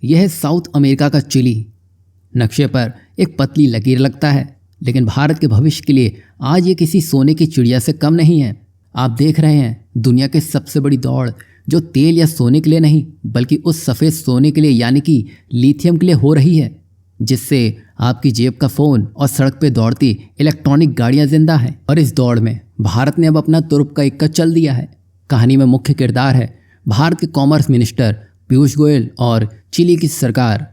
यह है south America का चिली। नक्शे पर एक पतली लकीर लगता है, लेकिन भारत के भविष्य के लिए आज ये किसी सोने की चिड़िया से कम नहीं है। आप देख रहे हैं दुनिया की सबसे बड़ी दौड़, जो तेल या सोने के लिए नहीं बल्कि उस सफ़ेद सोने के लिए यानी कि लिथियम के लिए हो रही है, जिससे आपकी जेब का फ़ोन और सड़क पे दौड़ती इलेक्ट्रॉनिक गाड़ियां जिंदा हैं। और इस दौड़ में भारत ने अब अपना तुरुप का इक्का चल दिया है। कहानी में मुख्य किरदार है भारत के कॉमर्स मिनिस्टर पीयूष गोयल और चिली की सरकार।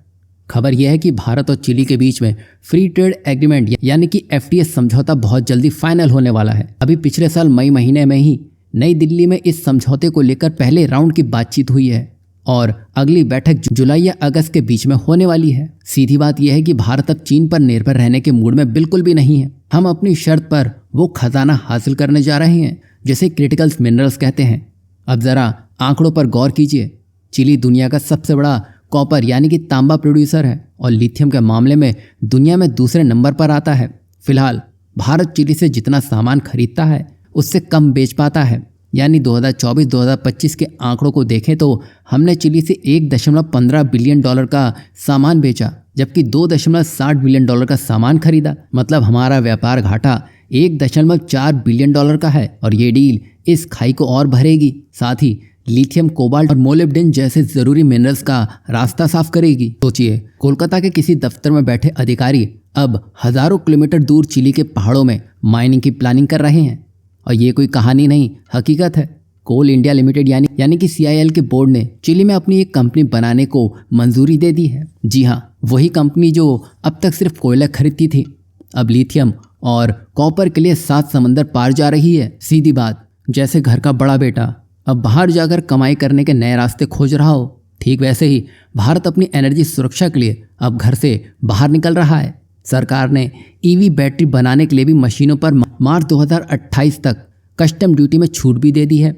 खबर यह है कि भारत और चिली के बीच में फ्री ट्रेड एग्रीमेंट यानी कि FTA समझौता बहुत जल्दी फाइनल होने वाला है। अभी पिछले साल मई महीने में ही नई दिल्ली में इस समझौते को लेकर पहले राउंड की बातचीत हुई है और अगली बैठक जुलाई या अगस्त के बीच में होने वाली है। सीधी बात यह है कि भारत अब चीन पर निर्भर रहने के मूड में बिल्कुल भी नहीं है। हम अपनी शर्त पर वो खजाना हासिल करने जा रहे हैं जिसे क्रिटिकल मिनरल्स कहते हैं। अब जरा आंकड़ों पर गौर कीजिए। चिली दुनिया का सबसे बड़ा कॉपर यानी कि तांबा प्रोड्यूसर है और लिथियम के मामले में दुनिया में दूसरे नंबर पर आता है। फिलहाल भारत चिली से जितना सामान खरीदता है उससे कम बेच पाता है। यानी 2024-2025 के आंकड़ों को देखें तो हमने चिली से $1.15 बिलियन का सामान बेचा, जबकि $2.60 बिलियन का सामान खरीदा। मतलब हमारा व्यापार घाटा $1.4 बिलियन का है और ये डील इस खाई को और भरेगी, साथ ही लिथियम, कोबाल्ट और मोलिब्डेन जैसे जरूरी मिनरल्स का रास्ता साफ करेगी। सोचिए, कोलकाता के किसी दफ्तर में बैठे अधिकारी अब हजारों किलोमीटर दूर चिली के पहाड़ों में माइनिंग की प्लानिंग कर रहे हैं। और ये कोई कहानी नहीं, हकीकत है। कोल इंडिया लिमिटेड यानी कि CIL के बोर्ड ने चिली में अपनी एक कंपनी बनाने को मंजूरी दे दी है। जी हाँ, वही कंपनी जो अब तक सिर्फ कोयला खरीदती थी, अब लिथियम और कॉपर के लिए 7 समंदर पार जा रही है। सीधी बात, जैसे घर का बड़ा बेटा अब बाहर जाकर कमाई करने के नए रास्ते खोज रहा हो, ठीक वैसे ही भारत अपनी एनर्जी सुरक्षा के लिए अब घर से बाहर निकल रहा है। सरकार ने EV बैटरी बनाने के लिए भी मशीनों पर मार्च 2028 तक कस्टम ड्यूटी में छूट भी दे दी है,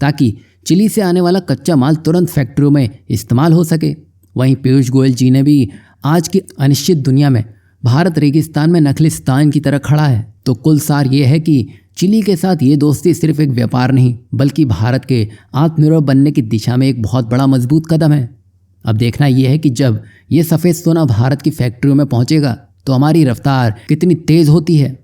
ताकि चिली से आने वाला कच्चा माल तुरंत फैक्ट्रियों में इस्तेमाल हो सके। वहीं पीयूष गोयल जी ने भी आज की अनिश्चित दुनिया में भारत रेगिस्तान में नखलिस्तान की तरह खड़ा है। तो कुल सार ये है कि चिली के साथ ये दोस्ती सिर्फ एक व्यापार नहीं बल्कि भारत के आत्मनिर्भर बनने की दिशा में एक बहुत बड़ा मजबूत कदम है। अब देखना यह है कि जब ये सफ़ेद सोना भारत की फैक्ट्रियों में पहुंचेगा तो हमारी रफ्तार कितनी तेज होती है।